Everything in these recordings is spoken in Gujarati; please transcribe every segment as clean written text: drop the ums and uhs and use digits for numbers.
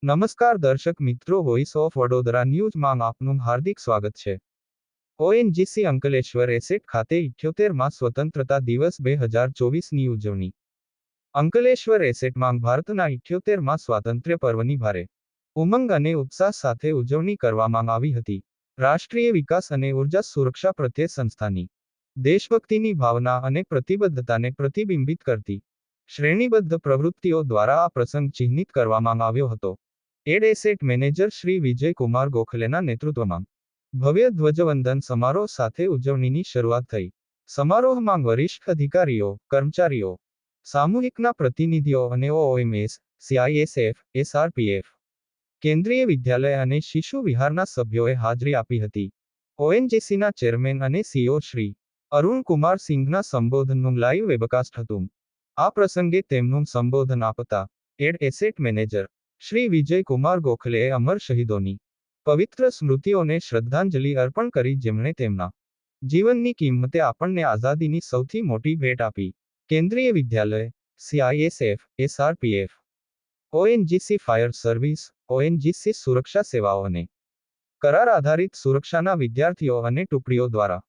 નમસ્કાર દર્શક મિત્રો, વોઇસ ઓફ વડોદરા ન્યૂઝમાં આપનું હાર્દિક સ્વાગત છે. ઓએનજીસી અંકલેશ્વર એસેટ ખાતે 78મા સ્વતંત્રતા દિવસ 2024ની ઉજવણી. અંકલેશ્વર એસેટમાં ભારતના 78મા સ્વાતંત્ર્ય પર્વની ભારે ઉમંગ અને ઉત્સાહ સાથે ઉજવણી કરવામાં આવી હતી. રાષ્ટ્રીય વિકાસ અને ઉર્જા સુરક્ષા પ્રત્યે સંસ્થાની દેશભક્તિની ભાવના અને પ્રતિબદ્ધતાને પ્રતિબિંબિત કરતી શ્રેણીબદ્ધ પ્રવૃત્તિઓ દ્વારા આ પ્રસંગ ચિહ્નિત કરવામાં આવ્યો હતો. Add asset manager Shri Vijay Kumar ગોખલેના નેતૃત્વમાં ભવ્ય ધ્વજવંદન સમારોહ સાથે ઉજવણીની શરૂઆત થઈ. સમારોહમાં વરિષ્ઠ અધિકારીઓ, કર્મચારીઓ, સામૂહિકના પ્રતિનિધિઓ અને ઓએમએસ, સીઆઈએસએફ, એસઆરપીએફ, કેન્દ્રીય વિદ્યાલય અને શિશુ વિહારના સભ્યોએ હાજરી આપી હતી. ઓએનજીસીના ચેરમેન અને સીઈઓ શ્રી અરુણ કુમાર સિંઘના સંબોધનનું લાઈવ વેબકાસ્ટ હતું. આ પ્રસંગે તેમનું સંબોધન આપતા ED asset manager Shri Vijay Kumar ગોખલેએ અમર શહીદોની પવિત્ર સ્મૃતિઓને શ્રદ્ધાંજલિ અર્પણ કરી, જેમણે તેમના જીવનની કિંમતે આપણને આઝાદીની સૌથી મોટી ભેટ આપી. Kendriya Vidyalaya, CISF, SRPF, ONGC fire service, ONGC સુરક્ષા સેવાઓ અને કરાર આધારિત સુરક્ષાના વિદ્યાર્થીઓ અને ટુકડીઓ દ્વારા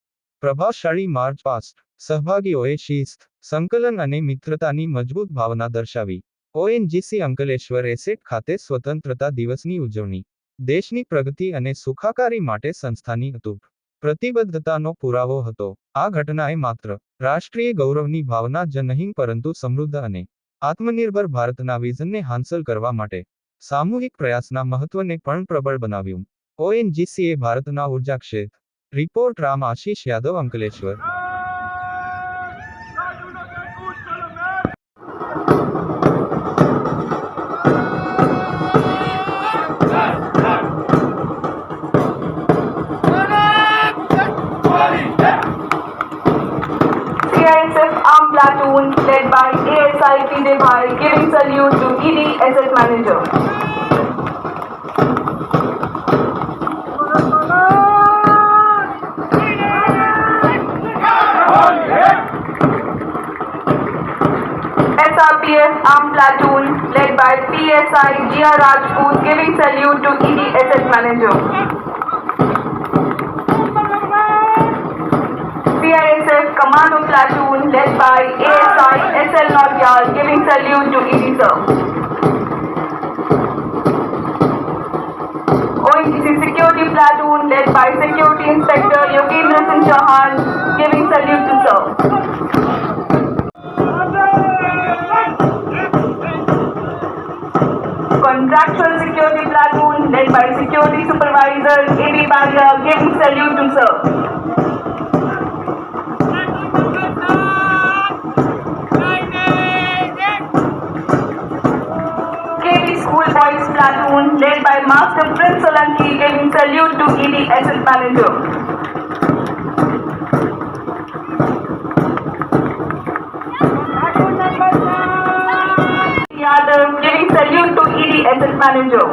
પ્રભાવશાળી માર્ચ પાસ્ટ સહભાગીઓએ શિસ્ત, સંકલન અને મિત્રતાની મજબૂત ભાવના દર્શાવી. ઓએનજીસી અંકલેશ્વર એસેટ ખાતે સ્વતંત્રતા દિવસની ઉજવણી દેશની પ્રગતિ અને સુખાકારી માટે સંસ્થાની અતૂટ પ્રતિબદ્ધતાનો પુરાવો હતો. આ ઘટનાએ માત્ર રાષ્ટ્રીય ગૌરવની ભાવના જ નહીં, પરંતુ સમૃદ્ધ અને આત્મનિર્ભર ભારતના વિઝનને હાંસલ કરવા માટે સામૂહિક પ્રયાસના મહત્વને પણ પ્રબળ બનાવ્યું. ઓએનજીસીએ ભારતના ઉર્જા ક્ષેત્ર. Report Ram Ashish Yadav, Ankleshwar. CISF Armed Platoon led by ASI PJ Bhai giving salute to ED Asset Manager. SRPF Armed Platoon led by PSI GR Rajput giving salute to ED Asset Manager. CISF Commando Platoon led by ASI SL Nautiyal giving salute to ED sir. ONGC Security Platoon led by Security Inspector Yogendra Singh Chauhan giving salute to sir. Contractual Security Platoon led by Security Supervisor A.B. Baria giving salute to sir. School Boys Platoon led by Master Prince Solanki giving salute to ED Asset Manager. Yadav giving salute to ED Asset Manager.